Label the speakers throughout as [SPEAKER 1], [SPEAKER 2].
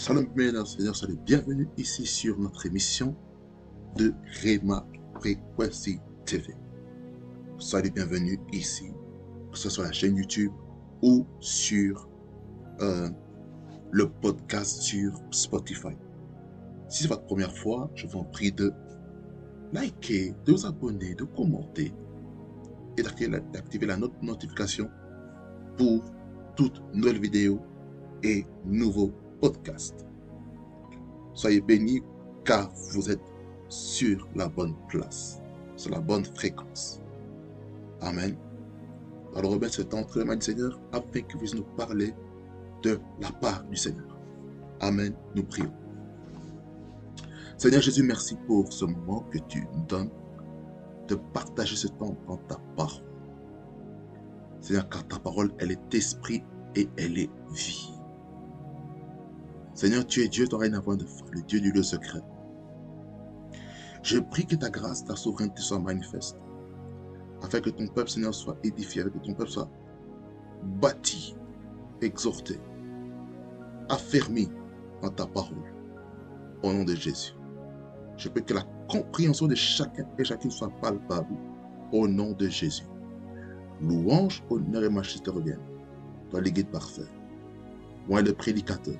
[SPEAKER 1] Salut mesdames, Seigneur, soyez bienvenus ici sur notre émission de Rema Frequency TV. Soyez bienvenus ici, que ce soit la chaîne YouTube ou sur le podcast sur Spotify. Si c'est votre première fois, je vous prie de liker, de vous abonner, de commenter et d'activer la notification pour toutes nouvelles vidéos et nouveaux podcasts. Soyez bénis car vous êtes sur la bonne place, sur la bonne fréquence. Amen. Alors remettre ce temps très mal, Seigneur, afin qu'il puisse nous parler de la part du Seigneur. Amen. Nous prions. Seigneur Jésus, merci pour ce moment que tu nous donnes de partager ce temps dans ta parole. Seigneur, car ta parole, elle est esprit et elle est vie. Seigneur, tu es Dieu, ton règne avant de fin, le Dieu du lieu secret. Je prie que ta grâce, ta souveraineté soit manifeste, afin que ton peuple, Seigneur, soit édifié, afin que ton peuple soit bâti, exhorté, affermi dans ta parole, au nom de Jésus. Je prie que la compréhension de chacun et chacune soit palpable, au nom de Jésus. Louange, honneur et majesté reviennent, toi les guides parfaits, loin le prédicateur,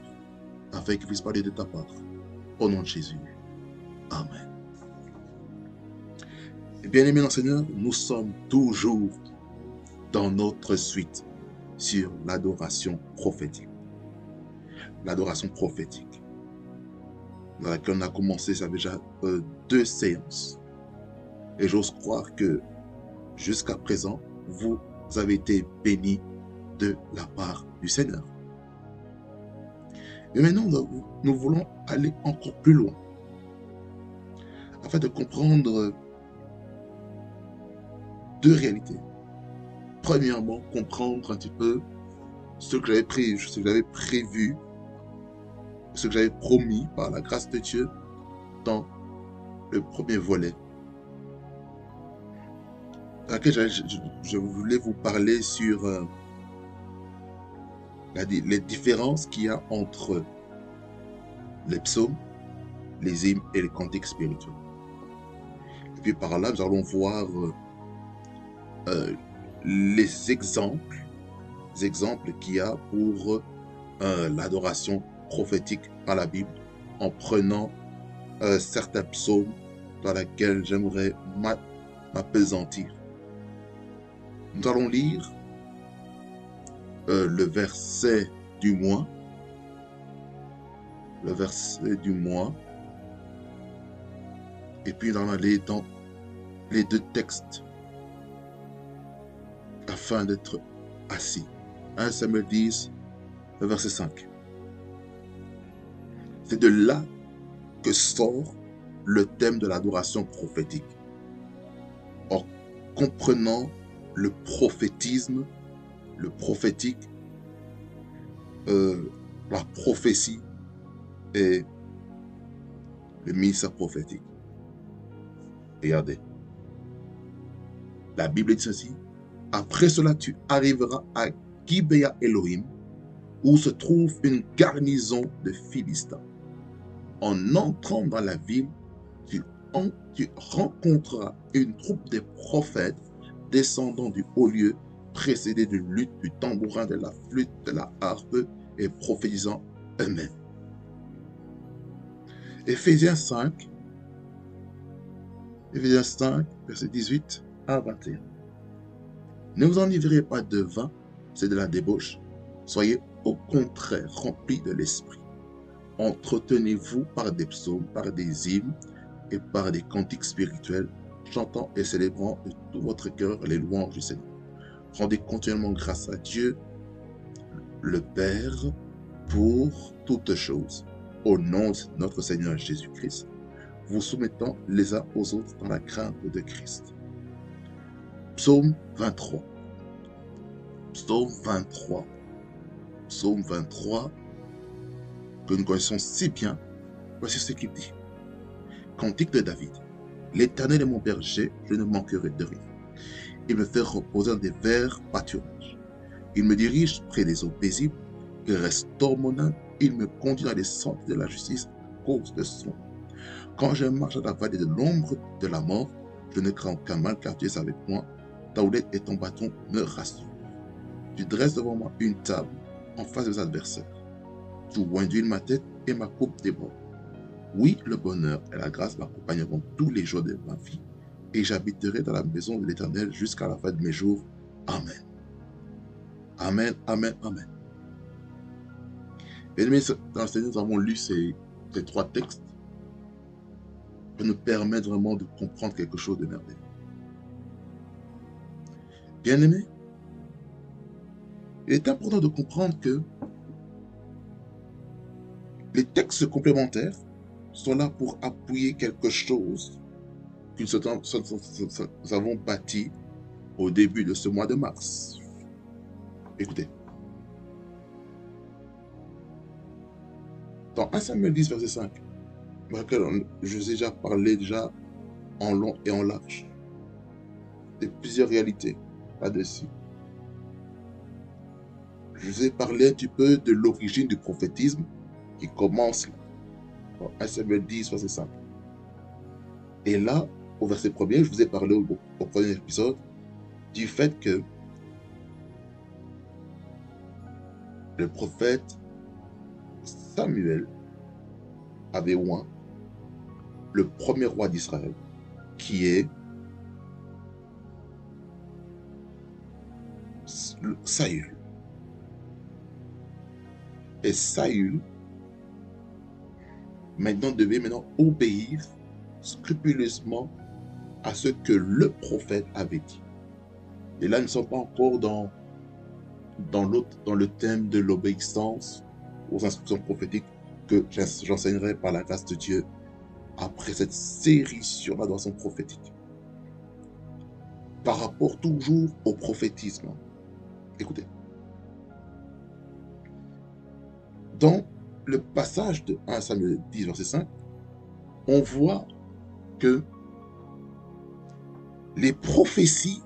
[SPEAKER 1] afin qu'il puisse parler de ta part, au nom de Jésus. Amen. Et bien aimés dans le Seigneur, nous sommes toujours dans notre suite sur l'adoration prophétique. L'adoration prophétique, dans laquelle on a commencé, ça fait déjà 2 séances. Et j'ose croire que jusqu'à présent, vous avez été bénis de la part du Seigneur. Et maintenant, nous voulons aller encore plus loin, afin de comprendre 2 réalités. Premièrement, comprendre un petit peu ce que j'avais prévu, ce que j'avais promis par la grâce de Dieu dans le premier volet, dans lequel je voulais vous parler sur les différences qu'il y a entre les psaumes, les hymnes et les cantiques spirituels. Et puis par là, nous allons voir les exemples qu'il y a pour l'adoration prophétique dans la Bible, en prenant certains psaumes dans lesquels j'aimerais m'appesantir. Nous allons lire le verset du mois. Et puis nous allons aller dans les 2 textes afin d'être assis. 1 Samuel 10, le verset 5. C'est de là que sort le thème de l'adoration prophétique. En comprenant le prophétisme, le prophétique, la prophétie et le ministère prophétique. Regardez. La Bible dit ceci. Après cela, tu arriveras à Gibea Elohim, où se trouve une garnison de Philistins. En entrant dans la ville, tu rencontreras une troupe de prophètes descendant du haut lieu, précédés de luth, du tambourin, de la flûte, de la harpe, et prophétisant eux-mêmes. Éphésiens 5, verset 18 à 21. Ne vous enivrez pas de vin, c'est de la débauche. Soyez au contraire remplis de l'esprit. Entretenez-vous par des psaumes, par des hymnes et par des cantiques spirituels, chantant et célébrant de tout votre cœur les louanges du Seigneur. Rendez continuellement grâce à Dieu, le Père, pour toutes choses, au nom de notre Seigneur Jésus-Christ, vous soumettant les uns aux autres dans la crainte de Christ. Psaume 23. Psaume 23, que nous connaissons si bien. Voici ce qu'il dit. Cantique de David. L'Éternel est mon berger, je ne manquerai de rien. Il me fait reposer dans des verts pâturages. Il me dirige près des eaux paisibles. Il restaure mon âme. Il me conduit dans les sentiers de la justice à cause de son. Quand je marche dans la vallée de l'ombre de la mort, je ne crains aucun mal car tu es avec moi. Ta houlette et ton bâton me rassurent. Tu dresses devant moi une table en face de mes adversaires. Tu oinduis ma tête et ma coupe déborde. Oui, le bonheur et la grâce m'accompagneront tous les jours de ma vie et j'habiterai dans la maison de l'Éternel jusqu'à la fin de mes jours. Amen. Amen, amen, amen. Bien-aimés, dans le Seigneur, nous avons lu ces trois textes pour nous permettre vraiment de comprendre quelque chose de merveilleux. Bien-aimés, il est important de comprendre que les textes complémentaires sont là pour appuyer quelque chose que nous avons bâti au début de ce mois de mars. Écoutez. Dans 1 Samuel 10, verset 5, dans lequel je vous ai déjà parlé en long et en large de plusieurs réalités là-dessus. Je vous ai parlé un petit peu de l'origine du prophétisme qui commence là, dans 1 Samuel 10, verset 5. Et là, au verset 1er, je vous ai parlé au premier épisode du fait que le prophète Samuel avait oint le premier roi d'Israël, qui est Saül. Et Saül devait obéir scrupuleusement à ce que le prophète avait dit. Et là, nous ne sommes pas encore dans le thème de l'obéissance aux instructions prophétiques que j'enseignerai par la grâce de Dieu après cette série sur l'adoration prophétique. Par rapport toujours au prophétisme. Écoutez. Dans le passage de 1 Samuel 10, verset 5, on voit que les prophéties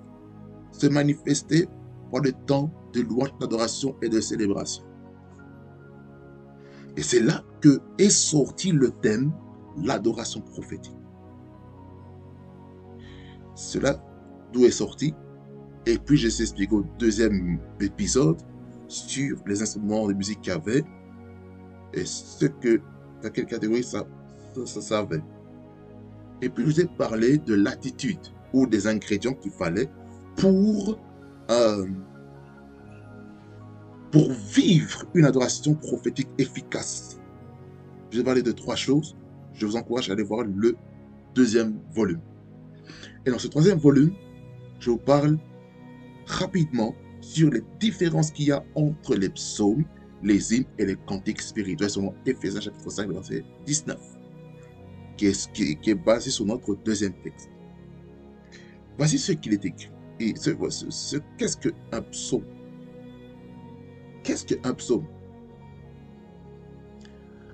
[SPEAKER 1] se manifestaient pendant le temps de louange, d'adoration et de célébration. Et c'est là que est sorti le thème, l'adoration prophétique. Cela d'où est sorti, et puis je s'explique au deuxième épisode sur les instruments de musique qu'il y avait et dans quelle catégorie ça avait. Et puis je vous ai parlé de l'attitude ou des ingrédients qu'il fallait pour vivre une adoration prophétique efficace. Je vais parler de trois choses. Je vous encourage à aller voir le deuxième volume. Et dans ce troisième volume, je vous parle rapidement sur les différences qu'il y a entre les psaumes, les hymnes et les cantiques spirituels selon Éphésiens chapitre 5, verset 19, qui est basé sur notre deuxième texte. Voici ce qu'il est écrit. Et qu'est-ce qu'un psaume? Qu'est-ce qu'un psaume?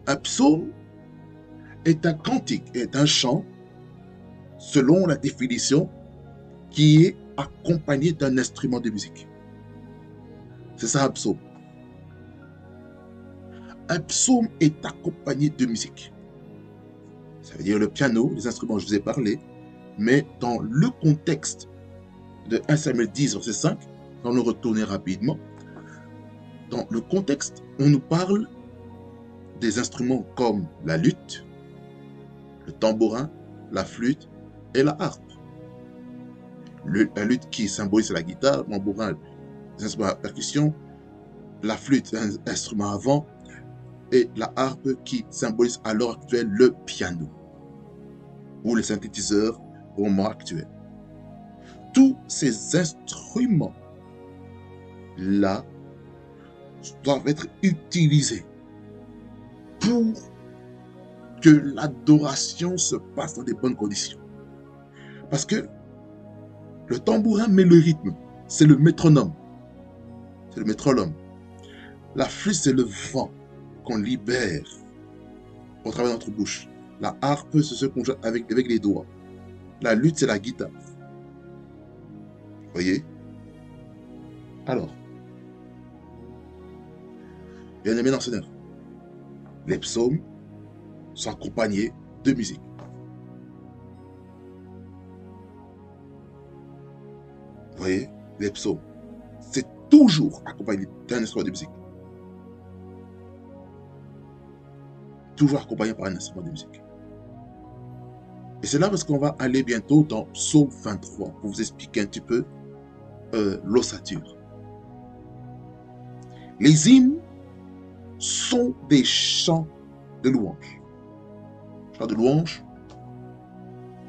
[SPEAKER 1] Un psaume est un cantique, est un chant, selon la définition, qui est accompagné d'un instrument de musique. C'est ça un psaume. Un psaume est accompagné de musique. Ça veut dire le piano, les instruments, je vous ai parlé, mais dans le contexte de 1 Samuel 10, verset 5, on nous retourner rapidement. Dans le contexte, on nous parle des instruments comme la lutte, le tambourin, la flûte et la harpe. La lutte qui symbolise la guitare, le tambourin, les instruments à percussion, la flûte, un instrument à vent, et la harpe qui symbolise à l'heure actuelle le piano ou le synthétiseur au moment actuel. Tous ces instruments-là doivent être utilisés pour que l'adoration se passe dans de bonnes conditions. Parce que le tambourin met le rythme, c'est le métronome. C'est le métronome. La flûte, c'est le vent qu'on libère au travers de notre bouche. La harpe, c'est ce qu'on joue avec les doigts. La lutte, c'est la guitare. Voyez? Alors, Bien-aimés dans le Seigneur, les psaumes sont accompagnés de musique. Vous voyez, les psaumes, c'est toujours accompagné d'un instrument de musique. Toujours accompagné par un instrument de musique. Et c'est là parce qu'on va aller bientôt dans Psaume 23 pour vous expliquer un petit peu l'ossature. Les hymnes sont des chants de louange. Chants de louange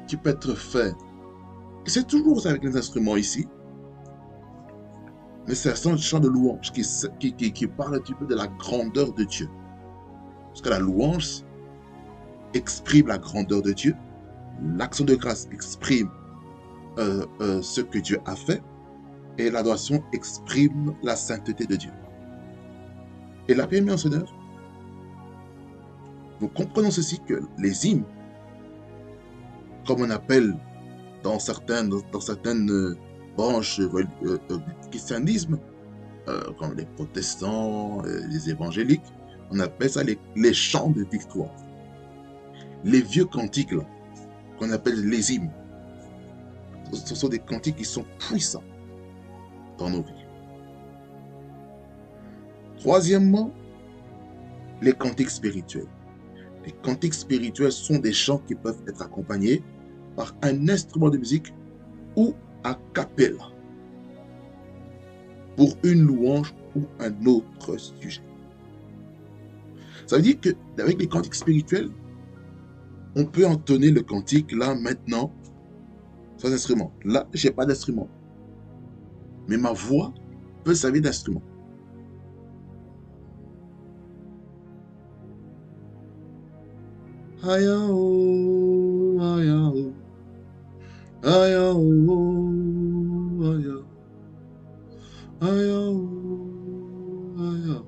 [SPEAKER 1] qui peut être fait. Et c'est toujours avec les instruments ici. Mais c'est un chant de louange qui parle un petit peu de la grandeur de Dieu. Parce que la louange exprime la grandeur de Dieu. L'action de grâce exprime ce que Dieu a fait. Et l'adoration exprime la sainteté de Dieu. Et la bien-aimée en Seigneur, nous comprenons ceci que les hymnes, comme on appelle dans certaines branches du christianisme, comme les protestants, les évangéliques, on appelle ça les chants de victoire. Les vieux cantiques là, qu'on appelle les hymnes, ce sont des cantiques qui sont puissants dans nos vies. Troisièmement, les cantiques spirituels. Les cantiques spirituels sont des chants qui peuvent être accompagnés par un instrument de musique ou a cappella pour une louange ou un autre sujet. Ça veut dire qu'avec les cantiques spirituels, on peut entonner le cantique là, maintenant, sans instrument. Là, je n'ai pas d'instrument. Mais ma voix peut servir d'instrument. Aya oh, aya oh, aya oh, aya, aya oh, aya,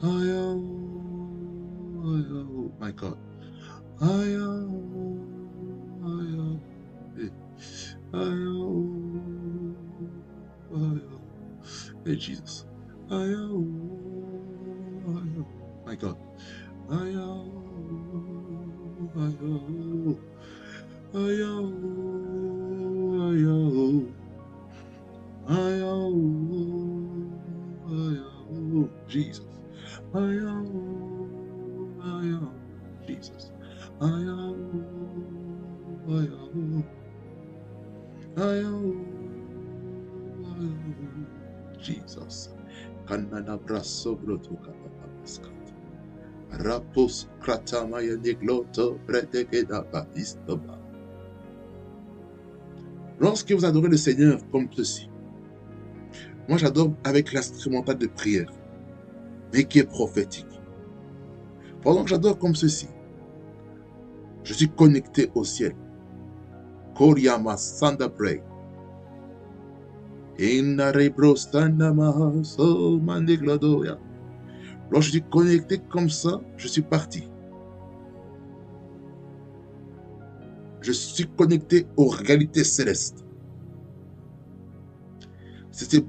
[SPEAKER 1] aya oh, aya oh, my God, aya oh, aya, aya oh, aya, hey Jesus, aya oh, aya, my God, aya oh, aya oh, aya oh, aya oh, aya oh, Jesus, aya oh, Jesus, aya oh, aya Jesus, kanana braso broto kapapaskat, rapos kratamaya negloto pretekeda baistoba. Lorsque vous adorez le Seigneur comme ceci, moi j'adore avec l'instrumental de prière, mais qui est prophétique. Pendant que j'adore comme ceci, je suis connecté au ciel. Koryama Sanda Pray. Lorsque je suis connecté comme ça, je suis parti. Je suis connecté aux réalités célestes. C'est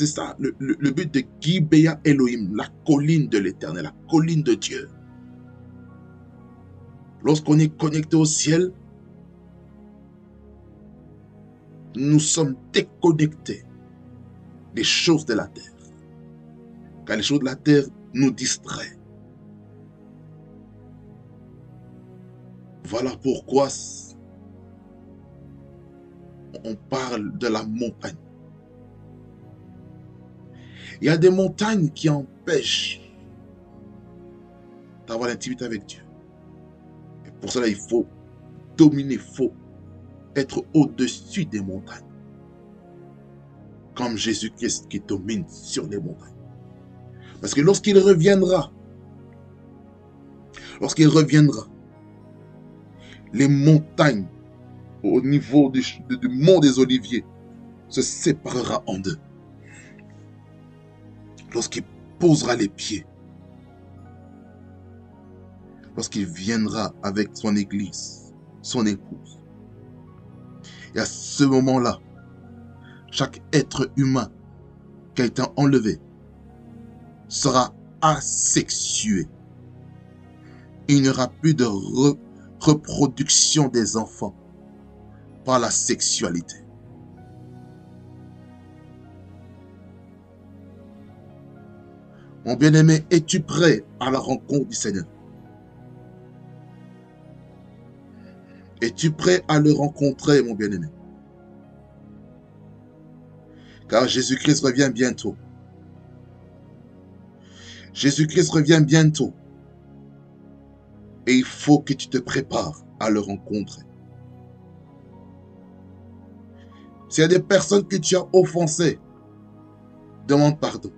[SPEAKER 1] ça le but de Gibeah Elohim, la colline de l'éternel, la colline de Dieu. Lorsqu'on est connecté au ciel, nous sommes déconnectés des choses de la terre. Car les choses de la terre nous distraient. Voilà pourquoi on parle de la montagne. Il y a des montagnes qui empêchent d'avoir l'intimité avec Dieu. Et pour cela, il faut dominer, il faut être au-dessus des montagnes. Comme Jésus-Christ qui domine sur les montagnes. Parce que lorsqu'il reviendra, les montagnes au niveau du mont des Oliviers se séparera en deux. Lorsqu'il posera les pieds, lorsqu'il viendra avec son église, son épouse. Et à ce moment-là, chaque être humain qui a été enlevé sera asexué. Il n'y aura plus de reproduction des enfants par la sexualité. Mon bien-aimé, es-tu prêt à la rencontre du Seigneur? Es-tu prêt à le rencontrer, mon bien-aimé? Car Jésus-Christ revient bientôt. Jésus-Christ revient bientôt. Et il faut que tu te prépares à le rencontrer. S'il y a des personnes que tu as offensées, demande pardon.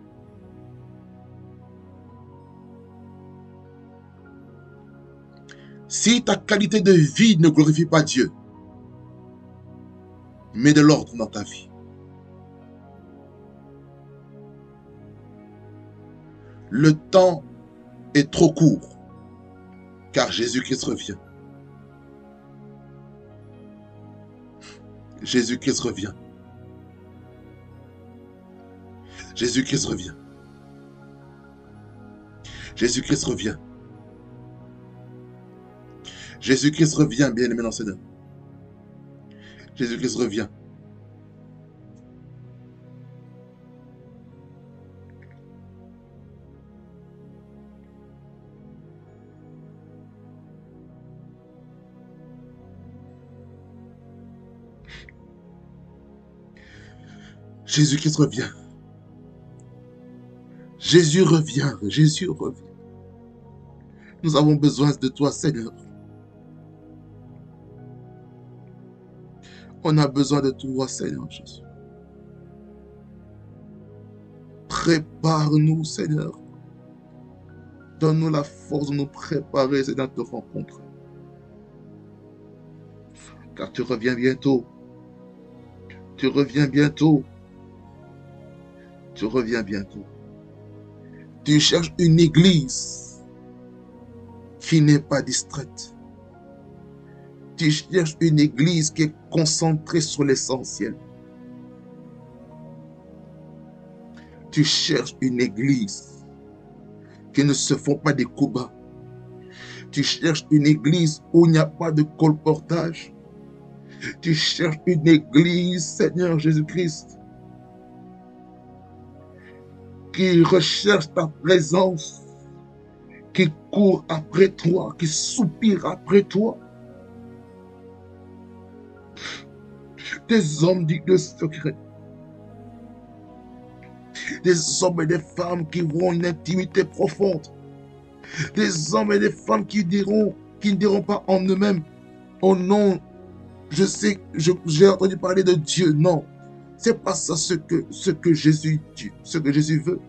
[SPEAKER 1] Si ta qualité de vie ne glorifie pas Dieu, mets de l'ordre dans ta vie. Le temps est trop court, car Jésus-Christ revient. Jésus-Christ revient. Jésus-Christ revient. Jésus-Christ revient. Jésus-Christ revient, bien-aimé dans le Seigneur. Jésus-Christ revient. Jésus-Christ revient. Jésus revient. Jésus revient. Nous avons besoin de toi, Seigneur. On a besoin de toi, Seigneur Jésus. Prépare-nous, Seigneur. Donne-nous la force de nous préparer, Seigneur, de te rencontrer. Car tu reviens bientôt. Tu reviens bientôt. Tu reviens bientôt. Tu cherches une église qui n'est pas distraite. Tu cherches une église qui est concentrée sur l'essentiel. Tu cherches une église qui ne se font pas des coups bas. Tu cherches une église où il n'y a pas de colportage. Tu cherches une église, Seigneur Jésus-Christ, qui recherche ta présence, qui court après toi, qui soupire après toi. Des hommes dignes de secret. Des hommes et des femmes qui auront une intimité profonde. Des hommes et des femmes qui ne diront pas en eux-mêmes, oh non, je sais, j'ai entendu parler de Dieu. Non, c'est pas ça ce que Jésus veut.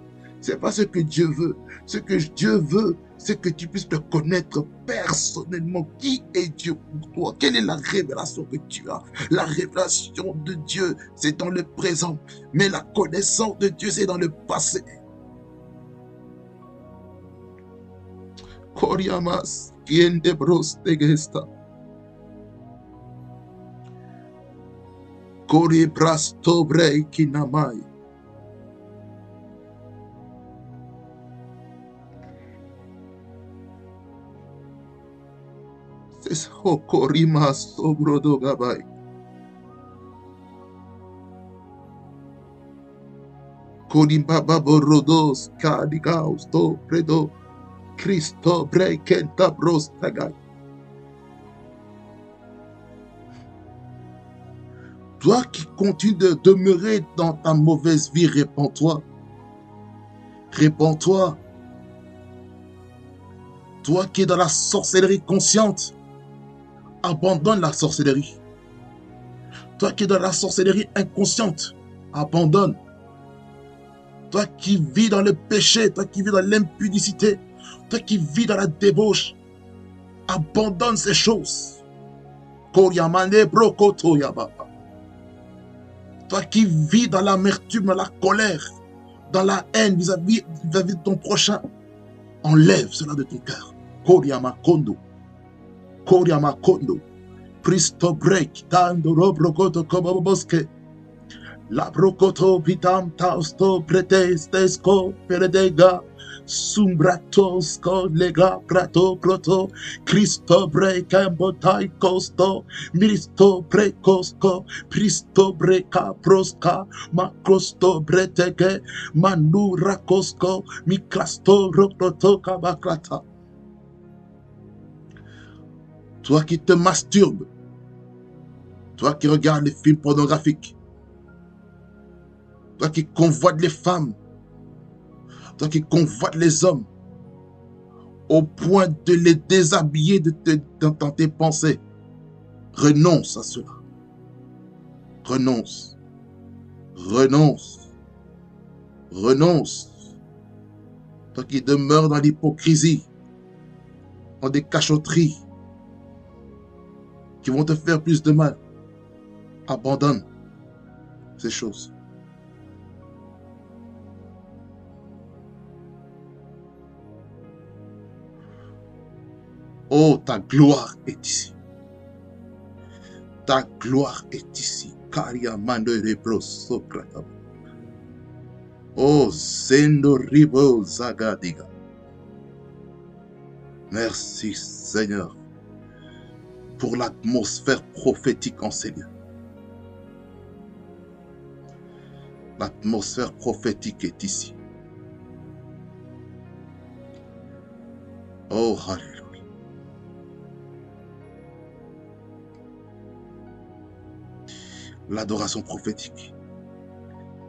[SPEAKER 1] C'est pas ce que Dieu veut. Ce que Dieu veut, c'est que tu puisses te connaître personnellement. Qui est Dieu pour toi? Quelle est la révélation que tu as? La révélation de Dieu, c'est dans le présent. Mais la connaissance de Dieu, c'est dans le passé. Koriamas, kiende bros tegesta. Kori brasto brei kinamai. Hokorima sobrodo gabai. Kodimba baborodos kadigaus to predo Christo brekenta brostagai. Toi qui continues de demeurer dans ta mauvaise vie, répands-toi. Répands-toi. Toi qui es dans la sorcellerie consciente, abandonne la sorcellerie. Toi qui es dans la sorcellerie inconsciente, abandonne. Toi qui vis dans le péché, toi qui vis dans l'impudicité, toi qui vis dans la débauche, abandonne ces choses. Toi qui vis dans l'amertume, dans la colère, dans la haine vis-à-vis de ton prochain, enlève cela de ton cœur. Koriyama Kondo. Koriyama Kondo. Pristo break. Tando robrokoto koboboske. La brokoto pitam tausto pretestesko peredega. Sumbratos kolega prato kroto. Christo breka botai kosto. Miristo prekosko. Pristo breka proska. Makrosto breteke. Manura kosko. Miklasto rokoto kabaklata. Toi qui te masturbes. Toi qui regardes les films pornographiques. Toi qui convoites les femmes. Toi qui convoites les hommes. Au point de les déshabiller dans tes pensées. Renonce à cela. Renonce. Renonce. Renonce. Toi qui demeures dans l'hypocrisie. Dans des cachotteries. Qui vont te faire plus de mal. Abandonne ces choses. Oh, ta gloire est ici. Ta gloire est ici. Oh, Zendo Ribo Zagadiga. Merci Seigneur pour l'atmosphère prophétique en ces lieux. L'atmosphère prophétique est ici. Oh, alléluia. L'adoration prophétique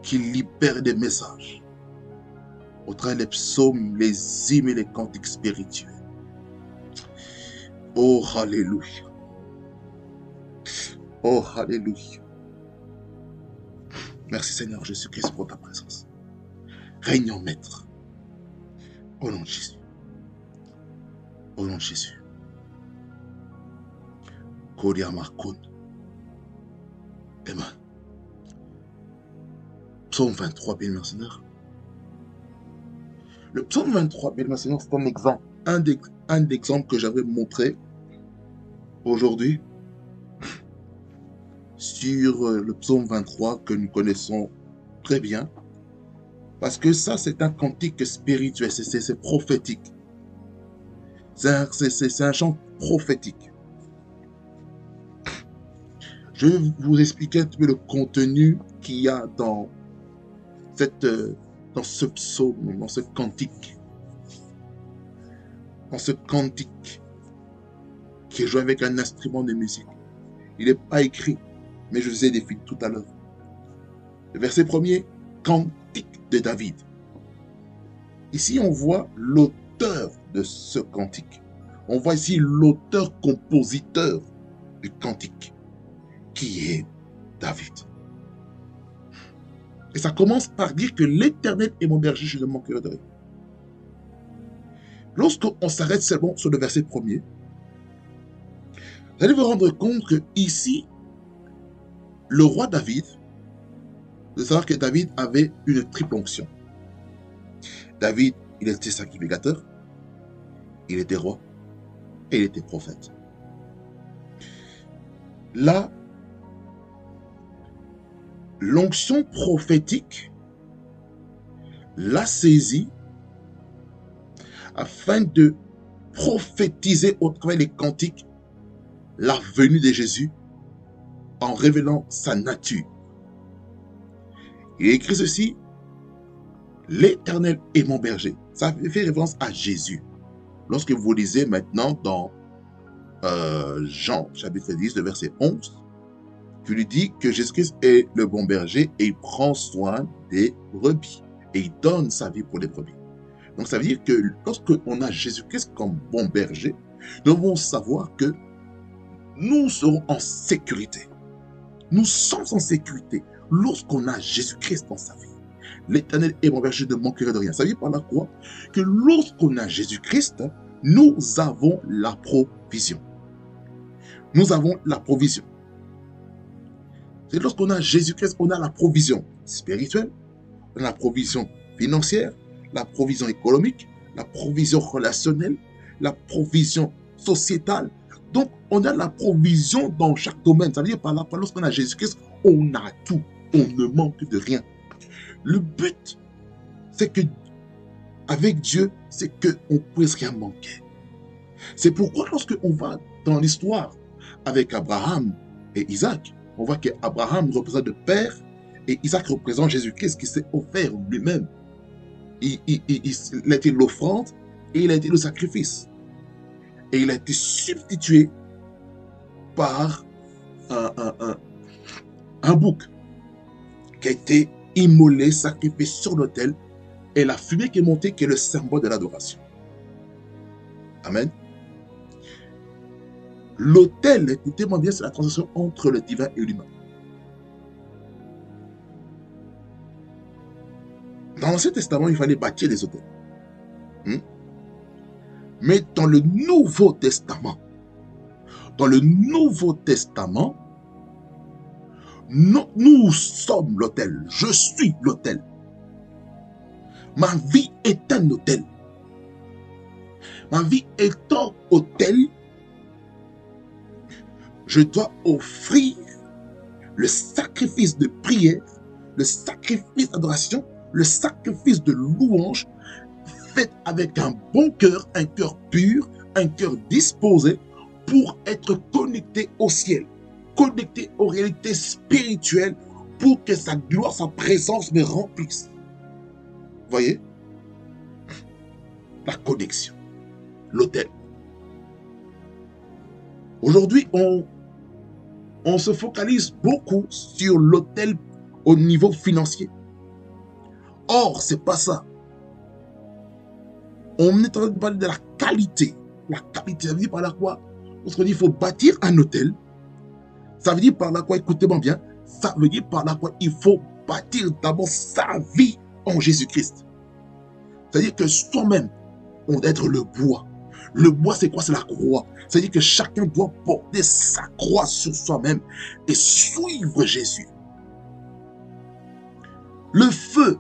[SPEAKER 1] qui libère des messages au travers des psaumes, les hymnes et les cantiques spirituels. Oh, alléluia. Oh, alléluia. Merci Seigneur Jésus-Christ pour ta présence. Règne en maître. Au nom de Jésus. Au nom de Jésus. Kodia Markoun. Amen. Psaume 23, bien mes seigneurs. Le psaume 23, bien mes seigneurs, c'est un exemple. Un exemple que j'avais montré aujourd'hui sur le psaume 23 que nous connaissons très bien. Parce que ça, c'est un cantique spirituel, c'est prophétique. C'est un chant prophétique. Je vais vous expliquer un petit peu le contenu qu'il y a dans ce psaume, dans ce cantique. Dans ce cantique qui est joué avec un instrument de musique. Il n'est pas écrit, mais je vous ai défini tout à l'heure. Le verset premier, cantique de David. Ici, on voit l'auteur de ce cantique. On voit ici l'auteur-compositeur du cantique, qui est David. Et ça commence par dire que l'Éternel est mon berger, je ne manquerai de rien. Lorsqu'on s'arrête seulement sur le verset premier, vous allez vous rendre compte que ici, le roi David, de savoir que David avait une triple onction. David, il était sacrificateur, il était roi et il était prophète. Là, l'onction prophétique l'a saisi afin de prophétiser au travers des cantiques la venue de Jésus en révélant sa nature. Il écrit ceci, l'Éternel est mon berger. Ça fait référence à Jésus. Lorsque vous lisez maintenant dans Jean chapitre 10, le verset 11, qui lui dit que Jésus-Christ est le bon berger et il prend soin des brebis. Et il donne sa vie pour les brebis. Donc ça veut dire que lorsqu'on a Jésus-Christ comme bon berger, nous devons savoir que nous serons en sécurité. Nous sommes en sécurité lorsqu'on a Jésus-Christ dans sa vie. L'Éternel est mon berger, je ne manquerai de rien. Ça veut dire par là quoi? Que lorsqu'on a Jésus-Christ, nous avons la provision. Nous avons la provision. C'est lorsqu'on a Jésus-Christ, on a la provision spirituelle, on a la provision financière, la provision économique, la provision relationnelle, la provision sociétale. Donc, on a la provision dans chaque domaine. Ça veut dire par là, lorsqu'on a Jésus-Christ, on a tout. On ne manque de rien. Le but, c'est que avec Dieu, c'est qu'on ne puisse rien manquer. C'est pourquoi lorsque on va dans l'histoire avec Abraham et Isaac, on voit qu'Abraham représente le Père et Isaac représente Jésus-Christ qui s'est offert lui-même. Il a été l'offrande et il a été le sacrifice. Et il a été substitué par un bouc qui a été immolé, sacrifié sur l'autel, et la fumée qui est montée, qui est le symbole de l'adoration. Amen. L'autel, écoutez-moi bien, c'est la transition entre le divin et l'humain. Dans l'Ancien Testament, il fallait bâtir des autels. Mais dans le Nouveau Testament, nous sommes l'autel. Je suis l'autel. Ma vie est un autel. Ma vie étant autel, je dois offrir le sacrifice de prière, le sacrifice d'adoration, le sacrifice de louange, fait avec un bon cœur, un cœur pur, un cœur disposé pour être connecté au ciel, connecté aux réalités spirituelles pour que sa gloire, sa présence me remplisse. Voyez? La connexion, l'autel. Aujourd'hui, on se focalise beaucoup sur l'autel au niveau financier. Or, c'est pas ça. On est en train de parler de la qualité. La qualité, ça veut dire par là quoi? Lorsqu'on dit qu'il faut bâtir un hôtel, ça veut dire par là quoi? Écoutez-moi bien, ça veut dire par là quoi? Il faut bâtir d'abord sa vie en Jésus-Christ. C'est-à-dire que soi-même, on doit être le bois. Le bois, c'est quoi? C'est la croix. C'est-à-dire que chacun doit porter sa croix sur soi-même et suivre Jésus. Le feu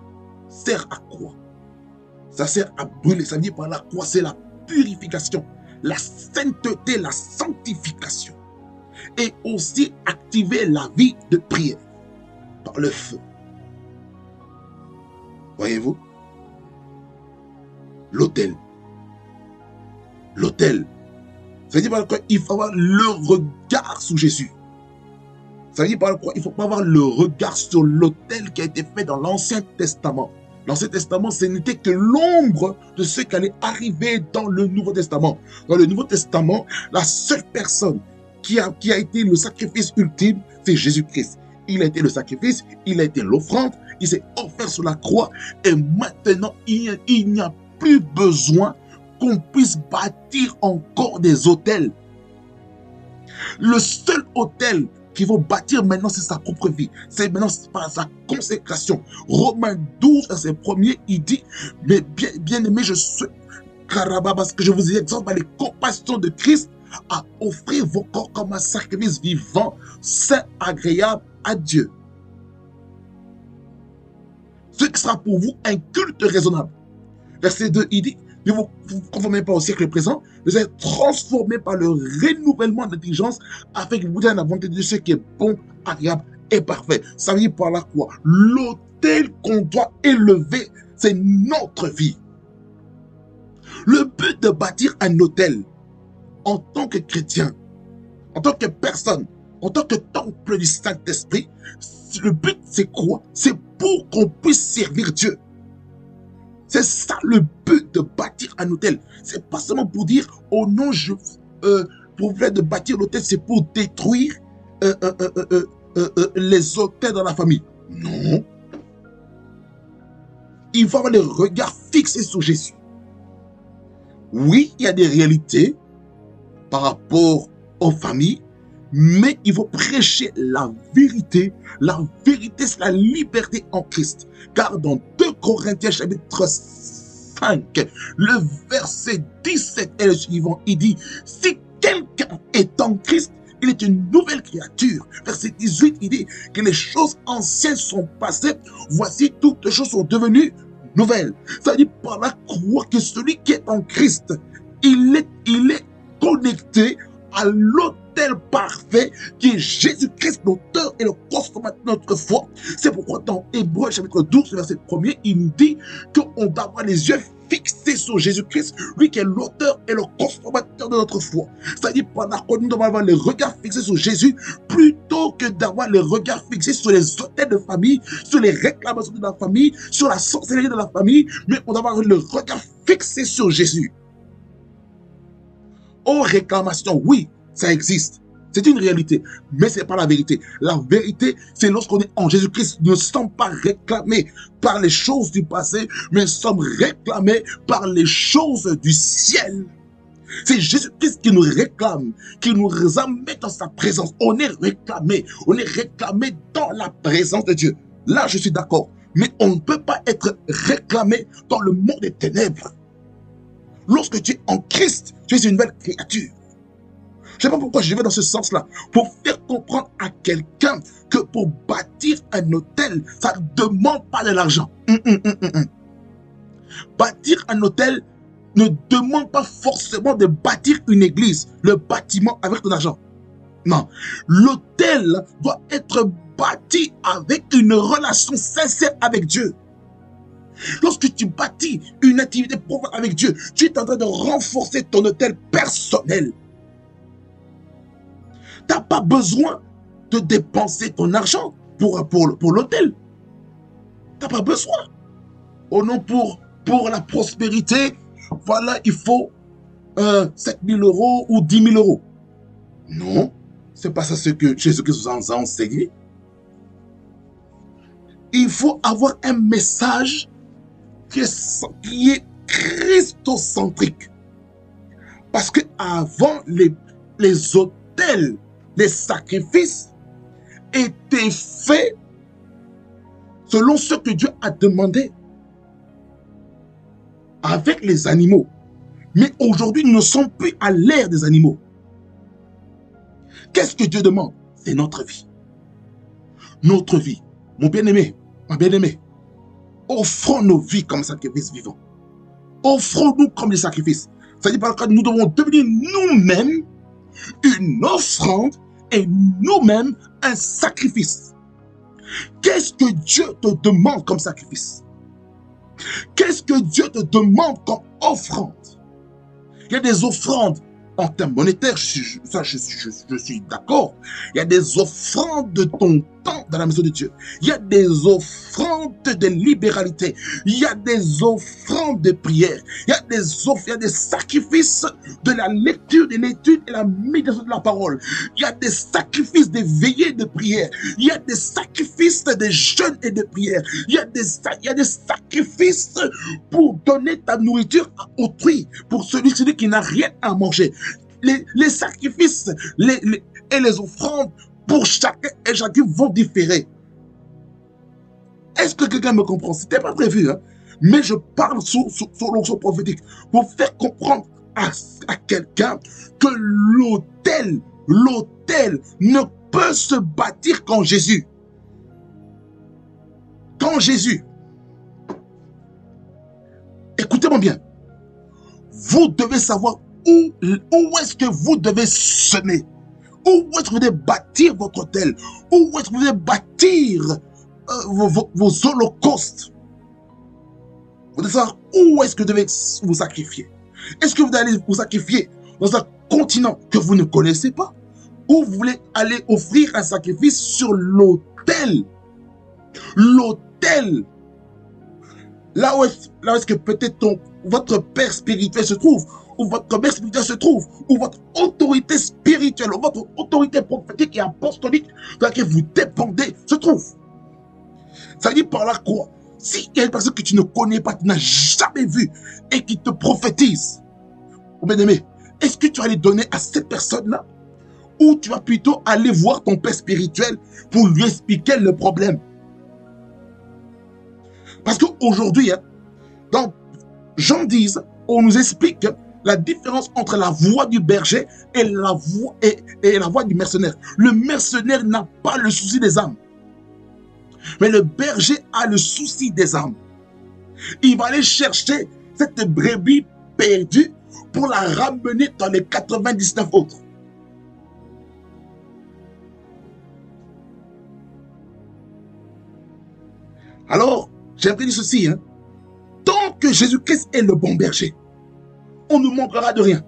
[SPEAKER 1] sert à quoi? Ça sert à brûler. Ça veut dire par la croix, c'est la purification, la sainteté, la sanctification. Et aussi activer la vie de prière par le feu. Voyez-vous? L'autel. L'autel. Ça veut dire par quoi il faut avoir le regard sur Jésus. Ça veut dire par quoi il ne faut pas avoir le regard sur l'autel qui a été fait dans l'Ancien Testament. L'Ancien Testament, ce n'était que l'ombre de ce qui allait arriver dans le Nouveau Testament. Dans le Nouveau Testament, la seule personne qui a été le sacrifice ultime, c'est Jésus-Christ. Il a été le sacrifice, il a été l'offrande, il s'est offert sur la croix et maintenant, il n'y a plus besoin qu'on puisse bâtir encore des autels. Le seul autel qu'il faut bâtir maintenant, c'est sa propre vie. C'est maintenant par sa consécration. Romains 12, verset 1er, il dit, mais bien aimé, je suis parce que je vous exhorte par les compassions de Christ à offrir vos corps comme un sacrifice vivant, saint, agréable à Dieu. Ce qui sera pour vous un culte raisonnable. Verset 2, il dit, ne vous conformez pas au siècle présent, vous êtes transformés par le renouvellement de l'intelligence afin que vous ayez la volonté de Dieu, ce qui est bon, agréable et parfait. Ça veut dire par là quoi? L'autel qu'on doit élever, c'est notre vie. Le but de bâtir un autel en tant que chrétien, en tant que personne, en tant que temple du Saint-Esprit, le but c'est quoi? C'est pour qu'on puisse servir Dieu. C'est ça le but de bâtir un hôtel. C'est pas seulement pour dire, oh non, pour faire de bâtir l'hôtel, c'est pour détruire les hôtels dans la famille. Non. Il faut avoir le regard fixé sur Jésus. Oui, il y a des réalités par rapport aux familles, mais il faut prêcher la vérité. La vérité, c'est la liberté en Christ. Car dans 2 Corinthiens chapitre 5, le verset 17 et le suivant, il dit, si quelqu'un est en Christ, il est une nouvelle créature. Verset 18, il dit que les choses anciennes sont passées, voici toutes les choses sont devenues nouvelles. Ça dit par la croix que celui qui est en Christ, il est connecté à l'autel parfait qui est Jésus-Christ, l'auteur et le consommateur de notre foi. C'est pourquoi dans Hébreux chapitre 12, verset 1er, il nous dit qu'on doit avoir les yeux fixés sur Jésus-Christ, lui qui est l'auteur et le consommateur de notre foi. C'est-à-dire pendant que nous devons avoir les regards fixés sur Jésus, plutôt que d'avoir les regards fixés sur les hôtels de famille, sur les réclamations de la famille, sur la sorcellerie de la famille, mais on doit avoir le regard fixé sur Jésus. Oh, réclamation, oui, ça existe. C'est une réalité, mais ce n'est pas la vérité. La vérité, c'est lorsqu'on est en Jésus-Christ, nous ne sommes pas réclamés par les choses du passé, mais nous sommes réclamés par les choses du ciel. C'est Jésus-Christ qui nous réclame, qui nous amène dans sa présence. On est réclamé dans la présence de Dieu. Là, je suis d'accord. Mais on ne peut pas être réclamé dans le monde des ténèbres. Lorsque tu es en Christ, tu es une nouvelle créature. Je ne sais pas pourquoi je vais dans ce sens-là. Pour faire comprendre à quelqu'un que pour bâtir un hôtel, ça ne demande pas de l'argent. Bâtir un hôtel ne demande pas forcément de bâtir une église, le bâtiment avec ton argent. Non. L'hôtel doit être bâti avec une relation sincère avec Dieu. Lorsque tu bâtis une intimité profonde avec Dieu, tu es en train de renforcer ton hôtel personnel. Tu n'as pas besoin de dépenser ton argent pour l'hôtel. Tu n'as pas besoin. Oh non, pour la prospérité, voilà, il faut 7 000 € ou 10 000 €. Non, ce n'est pas ça ce que Jésus-Christ nous a enseigné. Il faut avoir un message qui est christocentrique. Parce que avant les hôtels, les sacrifices étaient faits selon ce que Dieu a demandé avec les animaux. Mais aujourd'hui, nous ne sommes plus à l'ère des animaux. Qu'est-ce que Dieu demande? C'est notre vie. Notre vie. Mon bien-aimé, ma bien-aimée, offrons nos vies comme sacrifices vivants. Offrons-nous comme des sacrifices. C'est-à-dire que nous devons devenir nous-mêmes une offrande et nous-mêmes un sacrifice. Qu'est-ce que Dieu te demande comme sacrifice? Qu'est-ce que Dieu te demande comme offrande? Il y a des offrandes en termes monétaires, je suis d'accord. Il y a des offrandes de ton temps dans la maison de Dieu. Il y a des offrandes de libéralité. Il y a des offrandes de prière. Il y a des sacrifices de la lecture, de l'étude et la méditation de la parole. Il y a des sacrifices de veillée de prière. Il y a des sacrifices de jeûne et de prière. Il y a des sacrifices pour donner ta nourriture à autrui, pour celui qui n'a rien à manger. Les sacrifices et les offrandes pour chacun et chacune vont différer. Est-ce que quelqu'un me comprend? Ce n'était pas prévu, hein? Mais je parle sur l'onction prophétique pour faire comprendre à quelqu'un que l'autel ne peut se bâtir qu'en Jésus. Qu'en Jésus. Écoutez-moi bien. Vous devez savoir où est-ce que vous devez semer. Où est-ce que vous devez bâtir votre hôtel? Où est-ce que vous devez bâtir vos holocaustes? Vous devez savoir où est-ce que vous devez vous sacrifier. Est-ce que vous allez vous sacrifier dans un continent que vous ne connaissez pas? Ou vous voulez aller offrir un sacrifice sur l'autel? L'autel. Là où est-ce que peut-être votre père spirituel se trouve, ou votre mère spirituelle se trouve, ou votre autorité spirituelle, ou votre autorité prophétique et apostolique de laquelle vous dépendez se trouve. Ça veut dire par là quoi? S'il y a une personne que tu ne connais pas, tu n'as jamais vue, et qui te prophétise, ou bien aimé, est-ce que tu vas les donner à cette personne-là? Ou tu vas plutôt aller voir ton père spirituel pour lui expliquer le problème? Parce qu'aujourd'hui, dans Jean 10, on nous explique la différence entre la voix du berger et la voix du mercenaire. Le mercenaire n'a pas le souci des âmes. Mais le berger a le souci des âmes. Il va aller chercher cette brebis perdue pour la ramener dans les 99 autres. Alors, j'aimerais dire ceci, tant que que Jésus-Christ est le bon berger. On ne manquera de rien.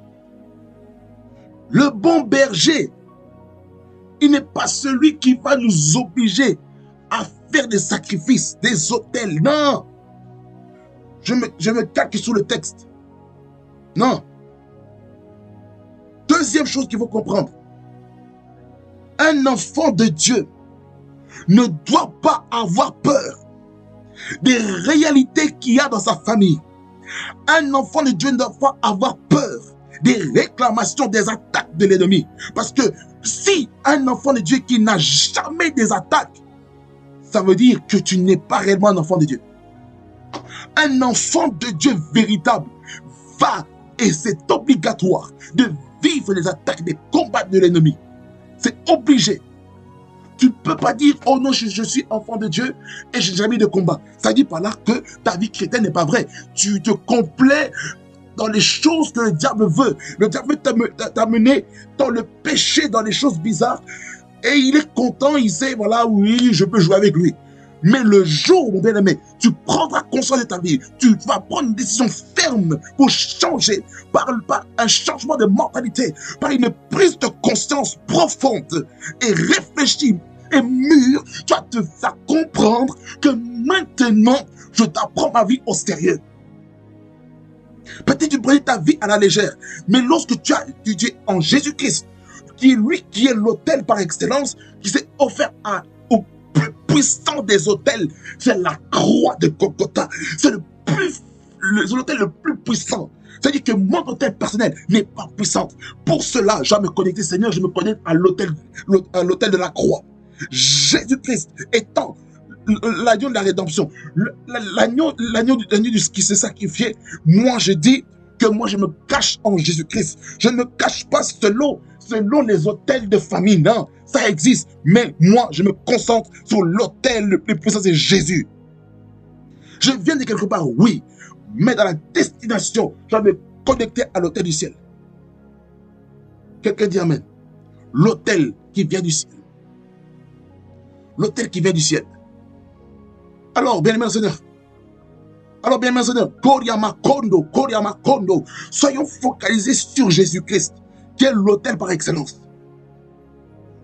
[SPEAKER 1] Le bon berger, il n'est pas celui qui va nous obliger à faire des sacrifices, des autels. Non. Je me calque sur le texte. Non. Deuxième chose qu'il faut comprendre. Un enfant de Dieu ne doit pas avoir peur des réalités qu'il y a dans sa famille. Un enfant de Dieu ne doit pas avoir peur des réclamations, des attaques de l'ennemi. Parce que si un enfant de Dieu qui n'a jamais des attaques, ça veut dire que tu n'es pas réellement un enfant de Dieu. Un enfant de Dieu véritable va, et c'est obligatoire, de vivre les attaques, des combats de l'ennemi. C'est obligé. Tu ne peux pas dire, oh non, je suis enfant de Dieu et je n'ai jamais de combat. Ça dit par là que ta vie chrétienne n'est pas vraie. Tu te complais dans les choses que le diable veut. Le diable veut t'amener dans le péché, dans les choses bizarres. Et il est content, il sait, voilà, oui, je peux jouer avec lui. Mais le jour, mon bien-aimé, tu prendras conscience de ta vie, tu vas prendre une décision ferme pour changer par un changement de mentalité, par une prise de conscience profonde et réfléchie et mûre, tu vas te faire comprendre que maintenant, je t'apprends ma vie au sérieux. Peut-être tu prenais ta vie à la légère, mais lorsque tu as étudié en Jésus-Christ, qui est lui qui est l'autel par excellence, qui s'est offert au plus puissant des autels, c'est la croix de Golgotha. C'est l'autel le plus puissant. C'est-à-dire que mon autel personnel n'est pas puissant. Pour cela, je vais me connecter, Seigneur, je me connecte à l'autel de la croix. Jésus-Christ étant l'agneau de la rédemption, l'agneau qui s'est sacrifié, moi je dis que moi je me cache en Jésus-Christ. Je ne me cache pas selon les autels de famille, non, ça existe, mais moi je me concentre sur l'autel le plus puissant, c'est Jésus. Je viens de quelque part, oui, mais dans la destination, je vais me connecter à l'autel du ciel. Quelqu'un dit Amen. L'autel qui vient du ciel. L'autel qui vient du ciel. Alors, bien-aimé Seigneur. Alors, bien-aimé Seigneur, Koriama Kondo. Soyons focalisés sur Jésus-Christ, qui est l'autel par excellence.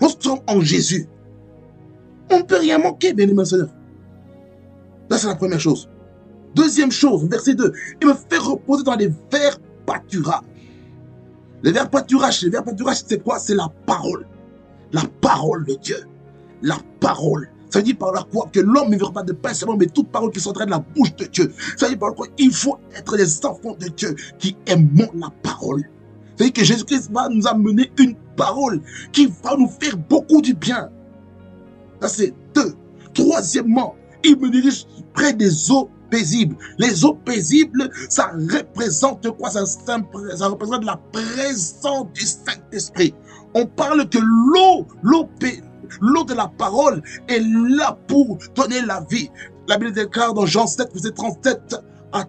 [SPEAKER 1] Nous sommes en Jésus. On ne peut rien manquer, bien-aimé Seigneur. Là, c'est la première chose. Deuxième chose, verset 2. Il me fait reposer dans les verts pâturages. Les verts pâturages, c'est quoi? C'est la parole. La parole de Dieu. La parole. Ça dit par là quoi? Que l'homme ne vivra pas de pain seulement, mais toute parole qui sortira de la bouche de Dieu. Ça dit par là quoi? Il faut être des enfants de Dieu qui aimons la parole. Ça dit que Jésus-Christ va nous amener une parole qui va nous faire beaucoup du bien. Ça c'est 2. Troisièmement, il me dirige près des eaux paisibles. Les eaux paisibles, ça représente quoi? Ça représente la présence du Saint-Esprit. On parle que l'eau de la parole est là pour donner la vie. La Bible déclare dans Jean 7, verset 37 à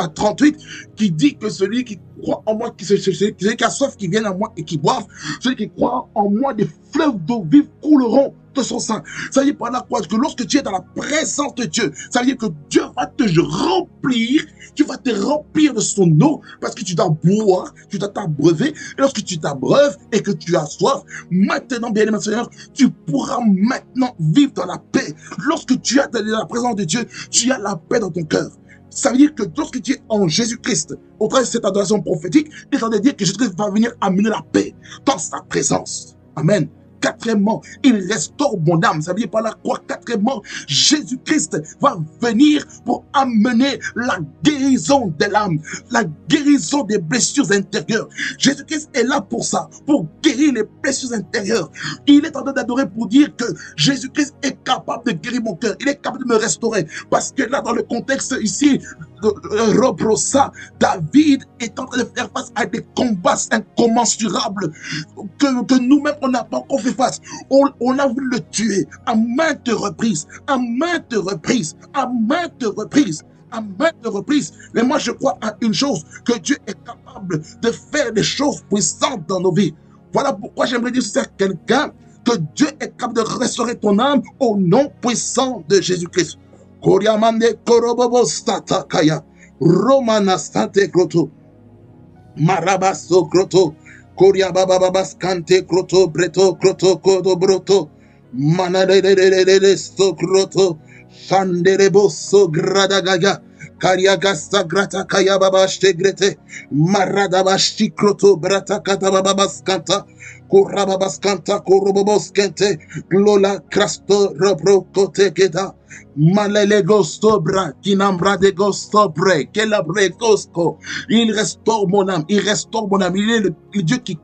[SPEAKER 1] 38, qui dit que celui qui croit en moi, celui qui a soif, qui vienne à moi et qui boive, celui qui croit en moi, des fleuves d'eau vive couleront de son sein. Ça veut dire par là quoi? Que lorsque tu es dans la présence de Dieu, ça veut dire que Dieu va te remplir, tu vas te remplir de son eau, parce que tu dois boire, tu dois t'abreuver, et lorsque tu t'abreuves et que tu as soif, maintenant, bien-aimé Seigneur, tu pourras maintenant vivre dans la paix. Lorsque tu es dans la présence de Dieu, tu as la paix dans ton cœur. Ça veut dire que lorsque tu es en Jésus-Christ, au travers de cette adoration prophétique, il est en train de dire que Jésus-Christ va venir amener la paix dans sa présence. Amen. Quatrièmement, il restaure mon âme. Ça veut dire par là quoi? Quatrièmement, Jésus-Christ va venir pour amener la guérison de l'âme, la guérison des blessures intérieures. Jésus-Christ est là pour ça, pour guérir les blessures intérieures. Il est en train d'adorer pour dire que Jésus-Christ est capable de guérir mon cœur. Il est capable de me restaurer. Parce que là, dans le contexte ici, Robrosa, David est en train de faire face à des combats incommensurables que nous-mêmes, on n'a pas encore fait face. On a voulu le tuer à maintes reprises, à maintes reprises, à maintes reprises, à maintes reprises. Mais moi, je crois à une chose, que Dieu est capable de faire des choses puissantes dans nos vies. Voilà pourquoi j'aimerais dire à quelqu'un que Dieu est capable de restaurer ton âme au nom puissant de Jésus-Christ. Romana Sante Groto. Marabaso Groto. Koria Baba Babas Kante Groto. Breto Groto Kodo Broto. Manadede So Groto. Shanderebo So Gradagaga. Kariagasa Grata Kaya Baba Shegrete. Maradabashi Kroto Brata Kata Babas Kanta. Korababas Kanta Korobos Kente. Glola Krasto Robro Kote Keta. Malele Gostobra, Kinambra de Gostobre, Kelabre Gosko. Il restaure mon âme, il restaure mon âme. Il est le Dieu qui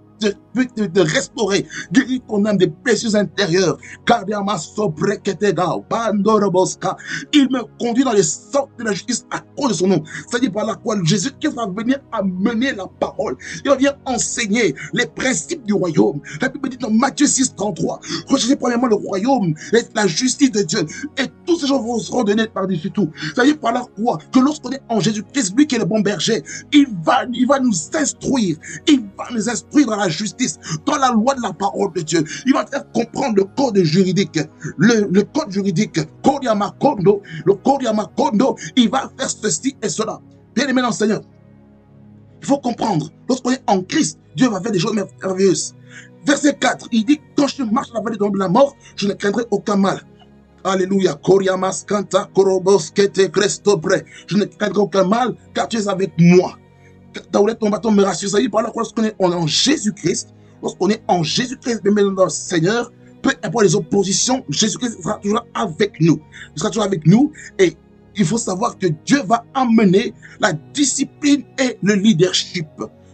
[SPEAKER 1] peut te restaurer, guérir ton âme des blessures intérieures. Kadiama sobre ketega, bandoroboska. Il me conduit dans les sortes de la justice à cause de son nom. C'est-à-dire par la quoi Jésus qui va venir amener la parole. Il va venir enseigner les principes du royaume. La Bible dit dans Matthieu 6, 33, recherchez premièrement le royaume et la justice de Dieu. Et tous ces gens vont se redonner par-dessus tout. C'est-à-dire par la quoi que lorsqu'on est en Jésus-Christ, lui qui est le bon berger, il va nous instruire. Il va nous instruire dans la justice, dans la loi de la parole de Dieu. Il va faire comprendre le code juridique. Le code juridique, le Koryamakondo, il va faire ceci et cela. Bien aimé dans le Seigneur, il faut comprendre, lorsqu'on est en Christ, Dieu va faire des choses merveilleuses. Verset 4, il dit, quand je marche dans la vallée de la mort, je ne craindrai aucun mal. Alléluia. Koriamas kanta korobos kete crestobre. Je ne craindrai aucun mal, car tu es avec moi. Ton bâton me rassure. Ça veut dire par là, lorsqu'on est en Jésus-Christ, lorsqu'on est en Jésus-Christ, même dans le Seigneur, peu importe les oppositions, Jésus-Christ sera toujours avec nous. Il sera toujours avec nous et il faut savoir que Dieu va amener la discipline et le leadership.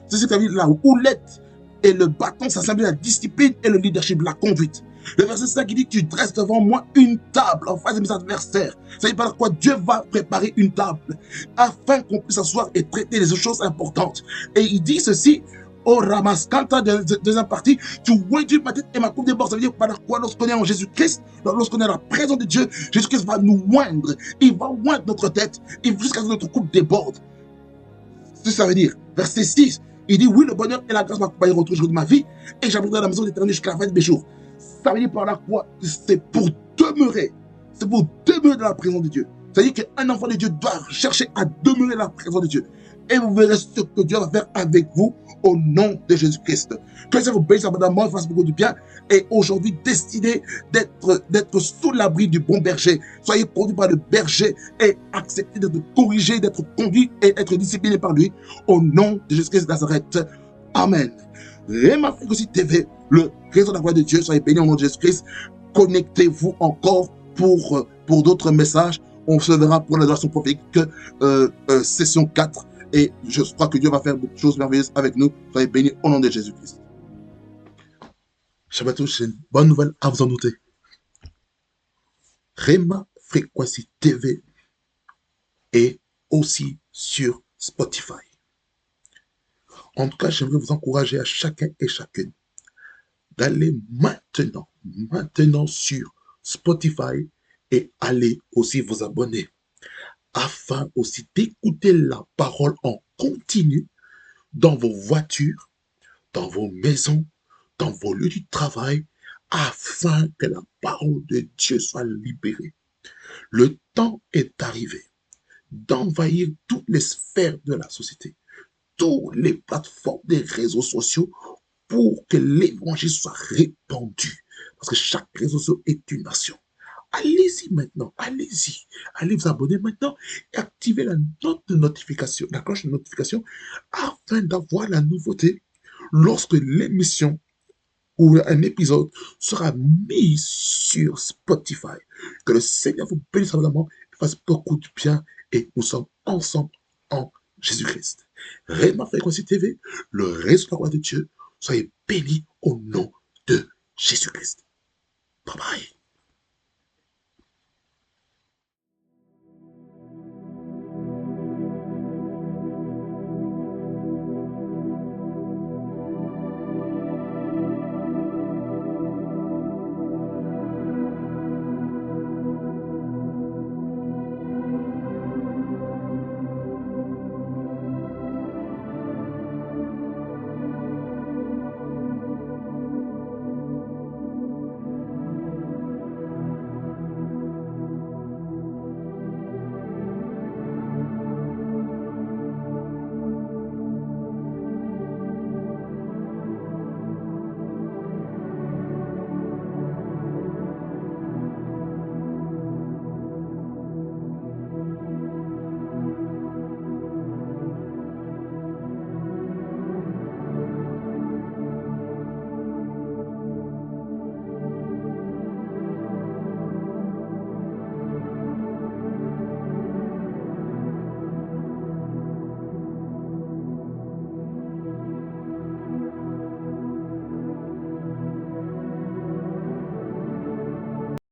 [SPEAKER 1] C'est ce que ça veut dire, la houlette et le bâton, ça symbolise la discipline et le leadership, la conduite. Le verset 5 qui dit, tu dresses devant moi une table en face de mes adversaires. Ça veut dire par quoi Dieu va préparer une table afin qu'on puisse s'asseoir et traiter les choses importantes. Et il dit ceci, au Ramaskanta, deuxième partie, tu oindras ma tête et ma coupe déborde. Ça veut dire par quoi lorsqu'on est en Jésus-Christ, lorsqu'on est à la présence de Dieu, Jésus-Christ va nous oindre. Il va oindre notre tête jusqu'à ce que notre coupe déborde. C'est ce que ça veut dire. Verset 6, il dit, oui, le bonheur et la grâce m'accompagneront tous les jours de ma vie et j'habiterai dans la maison de l'Éternel jusqu'à la fin de mes jours. Ça veut dire par là quoi? C'est pour demeurer. C'est pour demeurer dans la présence de Dieu. C'est-à-dire qu'un enfant de Dieu doit chercher à demeurer dans la présence de Dieu. Et vous verrez ce que Dieu va faire avec vous au nom de Jésus-Christ. Que ça vous bénisse abondamment, fasse beaucoup de bien. Et aujourd'hui, décidez d'être sous l'abri du bon berger. Soyez conduits par le berger et acceptez d'être corrigé, d'être conduit et être discipliné par lui. Au nom de Jésus-Christ de Nazareth. Amen. Réma Fréquency TV, le réseau de la voix de Dieu, soyez bénis au nom de Jésus-Christ. Connectez-vous encore pour d'autres messages. On se verra pour l'adoration prophétique, session 4. Et je crois que Dieu va faire beaucoup de choses merveilleuses avec nous. Soyez bénis au nom de Jésus-Christ. Shabbat tous, j'ai une bonne nouvelle à vous en douter. Réma Fréquency TV est aussi sur Spotify. En tout cas, j'aimerais vous encourager à chacun et chacune d'aller maintenant sur Spotify et aller aussi vous abonner afin aussi d'écouter la parole en continu dans vos voitures, dans vos maisons, dans vos lieux de travail, afin que la parole de Dieu soit libérée. Le temps est arrivé d'envahir toutes les sphères de la société, toutes les plateformes des réseaux sociaux pour que l'évangile soit répandu. Parce que chaque réseau social est une nation. Allez-y maintenant, allez-y. Allez vous abonner maintenant et activez la note de notification, la cloche de notification, afin d'avoir la nouveauté lorsque l'émission ou un épisode sera mis sur Spotify. Que le Seigneur vous bénisse abondamment et fasse beaucoup de bien. Et nous sommes ensemble en Jésus-Christ. Réma Fréquency TV, le réseau de la gloire de Dieu, soyez bénis au nom de Jésus-Christ.